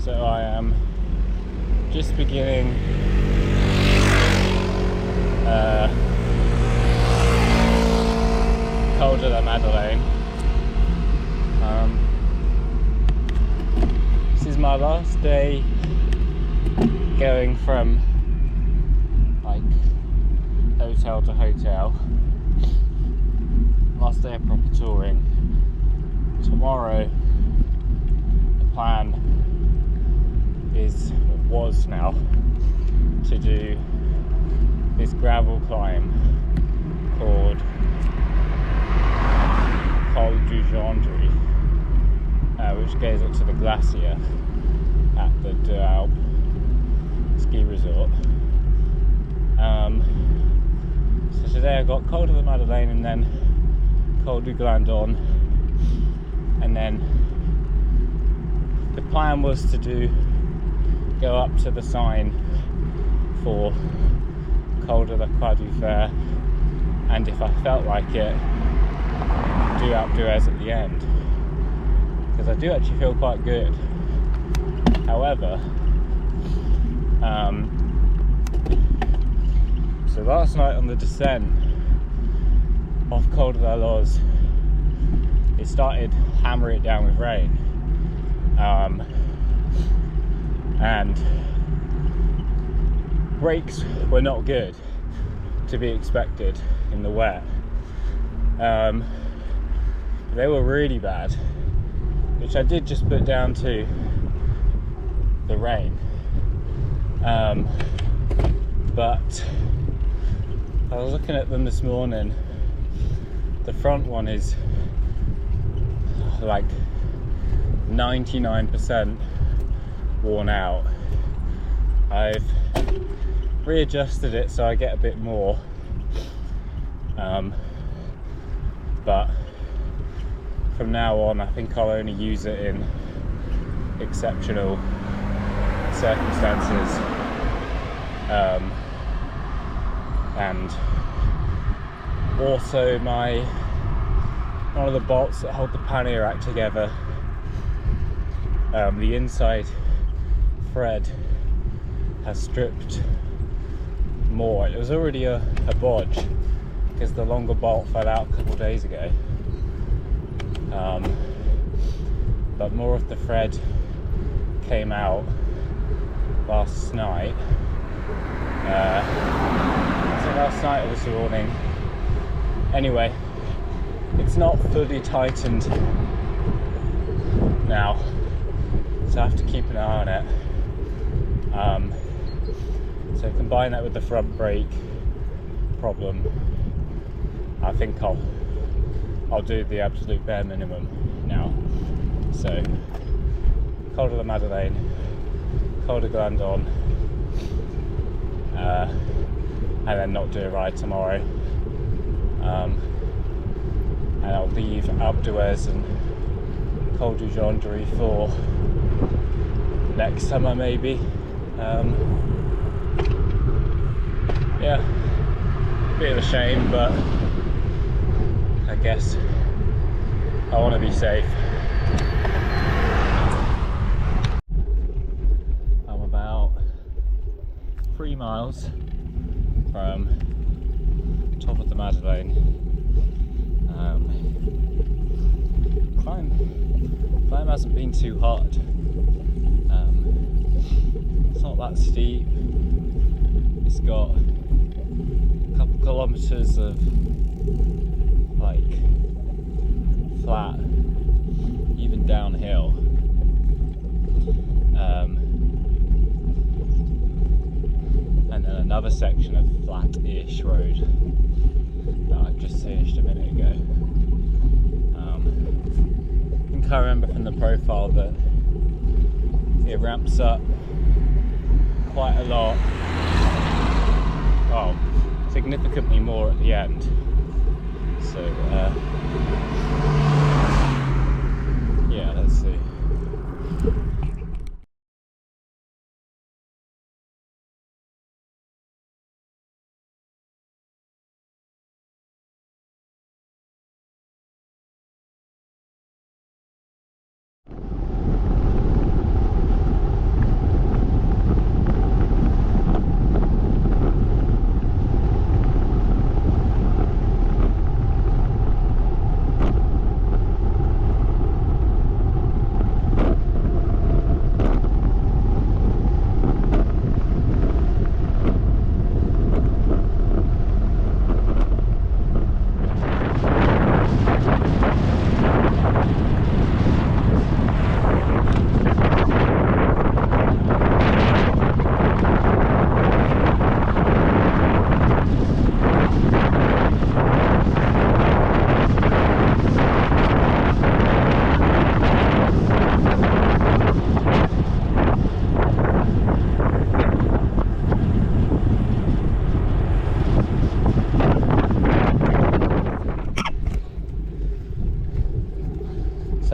So I am just beginning Col de la Madeleine. This is my last day going from like hotel to hotel. Last day of proper touring. Tomorrow the plan was now to do this gravel climb called Col du Gendre, which goes up to the glacier at the Deux Alpes ski resort. So today I got Col de la Madeleine and then Col du Glandon, and then the plan was to go up to the sign for Col de la Croix du Fer, and if I felt like it, do Alpe d'Huez at the end, because I do actually feel quite good. However, so last night on the descent off Col de la Loze, it started hammering it down with rain, and brakes were not good, to be expected in the wet. They were really bad, which I did just put down to the rain, but I was looking at them this morning. The front one is like 99% worn out. I've readjusted it so I get a bit more, but from now on I think I'll only use it in exceptional circumstances, and also one of the bolts that hold the pannier rack together, the inside thread has stripped more. It was already a bodge because the longer bolt fell out a couple of days ago, but more of the thread came out last night. Last night or this morning. Anyway, it's not fully tightened now, so I have to keep an eye on it. So combine that with the front brake problem, I think I'll do the absolute bare minimum now. So Col de la Madeleine, Col du Glandon, and then not do a ride tomorrow. And I'll leave Alpe d'Huez and Col du Gendre for next summer maybe. Yeah, bit of a shame, but I guess I want to be safe. I'm about 3 miles from top of the Madeleine. Climb hasn't been too hard. It's not that steep. It's got a couple kilometers of like flat, even downhill. And then another section of flat-ish road that I've just finished a minute ago. I think I remember from the profile that it ramps up quite a lot. Oh, significantly more at the end. So, yeah, let's see.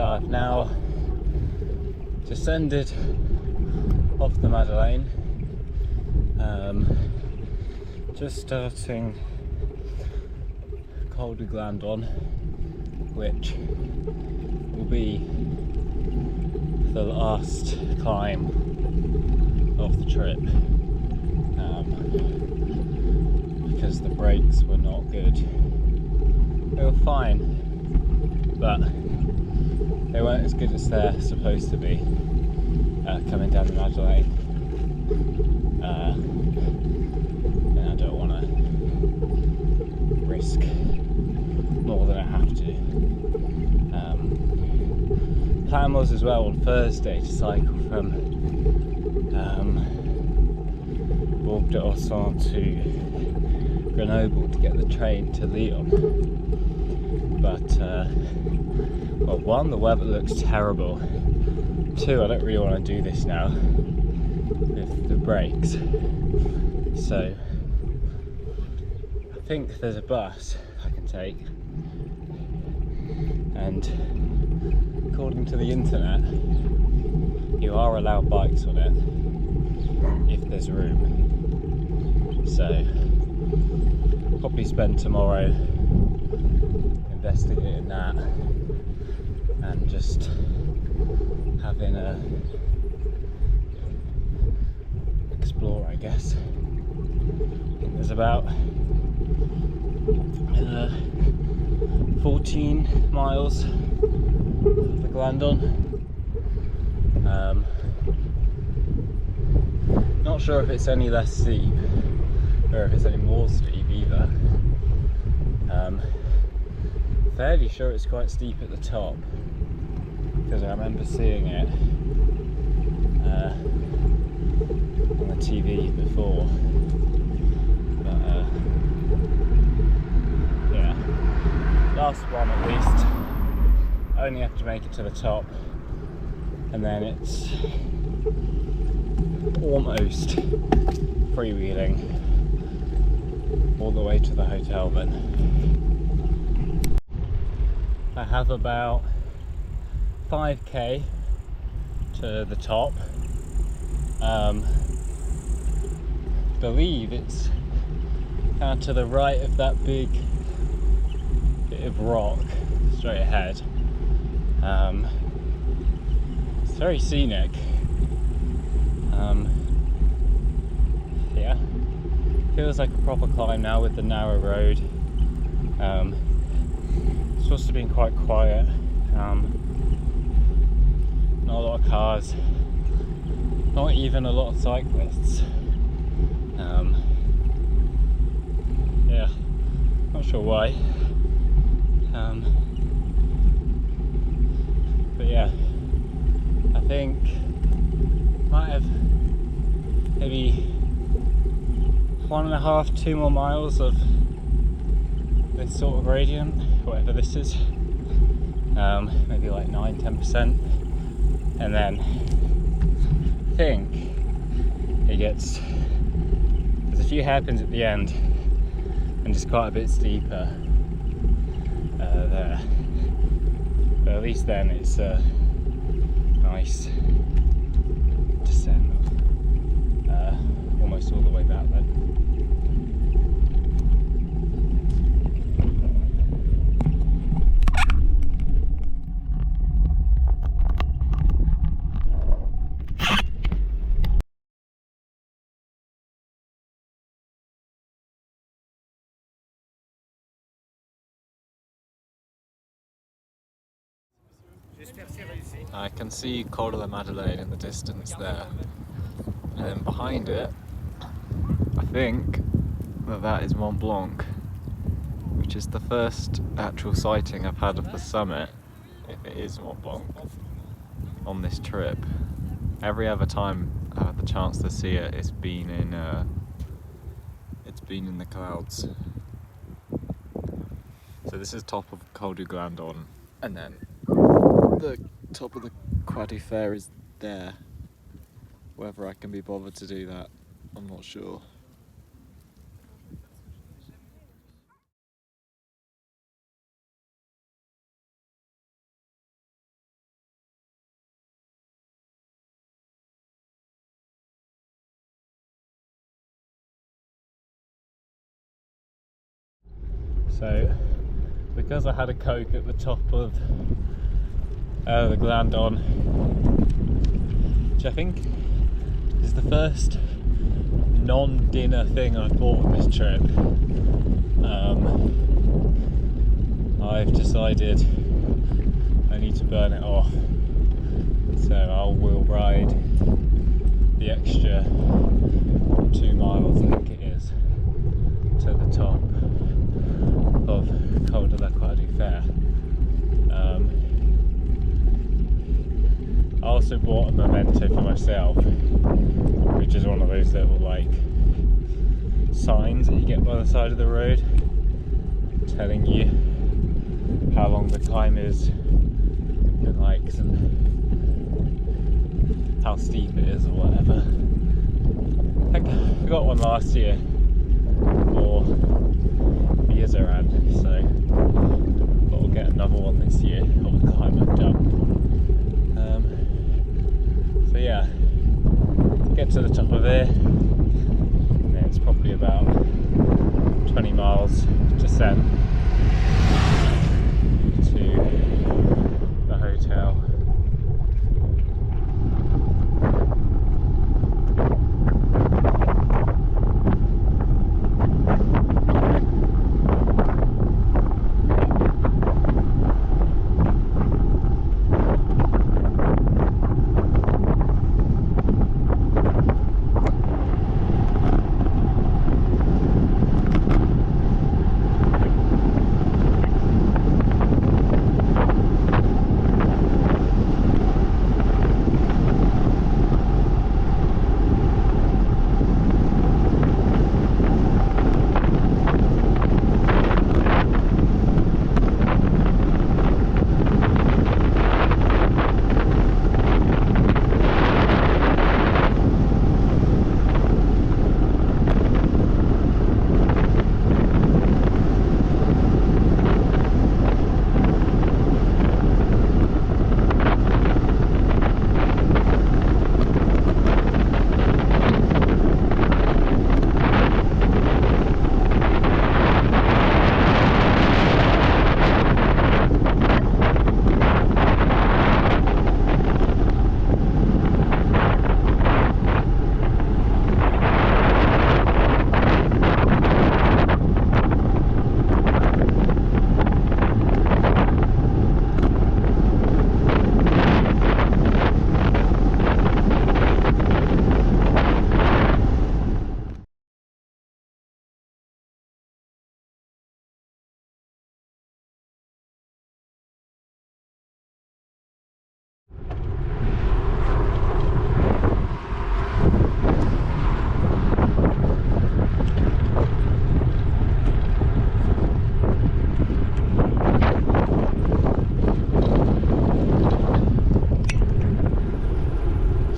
So I've now descended off the Madeleine, just starting Col du Glandon, which will be the last climb of the trip, because the brakes were not good. They were fine, but they weren't as good as they're supposed to be coming down the Madeleine. And I don't want to risk more than I have to. Plan was as well on Thursday to cycle from Bourg d'Ossat to Grenoble to get the train to Lyon. But well, one, the weather looks terrible. Two, I don't really want to do this now with the brakes. So I think there's a bus I can take, and according to the internet, you are allowed bikes on it if there's room. So probably spend tomorrow investigating that and just having a explore, I guess. There's about 14 miles of the Glandon. Not sure if it's any less steep or if it's any more steep either. Fairly sure it's quite steep at the top, because I remember seeing it on the TV before. But yeah, last one at least. Only have to make it to the top, and then it's almost freewheeling all the way to the hotel then. I have about 5k to the top. Believe it's kind of to the right of that big bit of rock straight ahead. It's very scenic. Yeah, feels like a proper climb now with the narrow road. It's supposed to be quite quiet. Not a lot of cars, not even a lot of cyclists. Yeah, not sure why. But yeah, I think might have maybe 1.5, 2 more miles of this sort of gradient, whatever this is. Maybe like 9-10%, and then I think it gets, there's a few hairpins at the end and just quite a bit steeper there, but at least then it's a nice descent, almost all the way back then. I can see Col de la Madeleine in the distance there, and then behind it I think that is Mont Blanc, which is the first actual sighting I've had of the summit, if it is Mont Blanc, on this trip. Every other time I've had the chance to see it, it's been in the clouds. So this is top of Col du Glandon, and then the top of the Croix de Fer is there. Whether I can be bothered to do that, I'm not sure. So because I had a Coke at the top of the Glandon, which I think is the first non-dinner thing I've bought on this trip, I've decided I need to burn it off. So I will ride the extra 2 miles, I think it is, to the top of Col de la Croix du Fer. I also bought a memento for myself, which is one of those little like signs that you get by the side of the road telling you how long the climb is and like how steep it is or whatever. I think I got one last year for Yezoran, so I'll get another one this year of the climb I've done. So yeah, get to the top of there, and then it's probably about 20 miles descent to the hotel.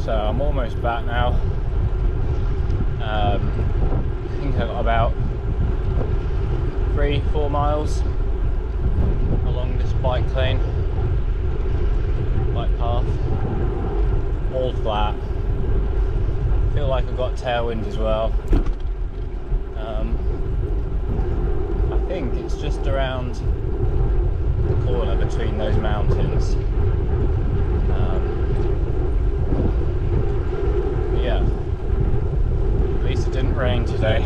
I'm almost back now. I think I got about 3-4 miles along this bike path, all flat. Feel like I've got tailwind as well. I think it's just around the corner between those mountains. Yeah, at least it didn't rain today.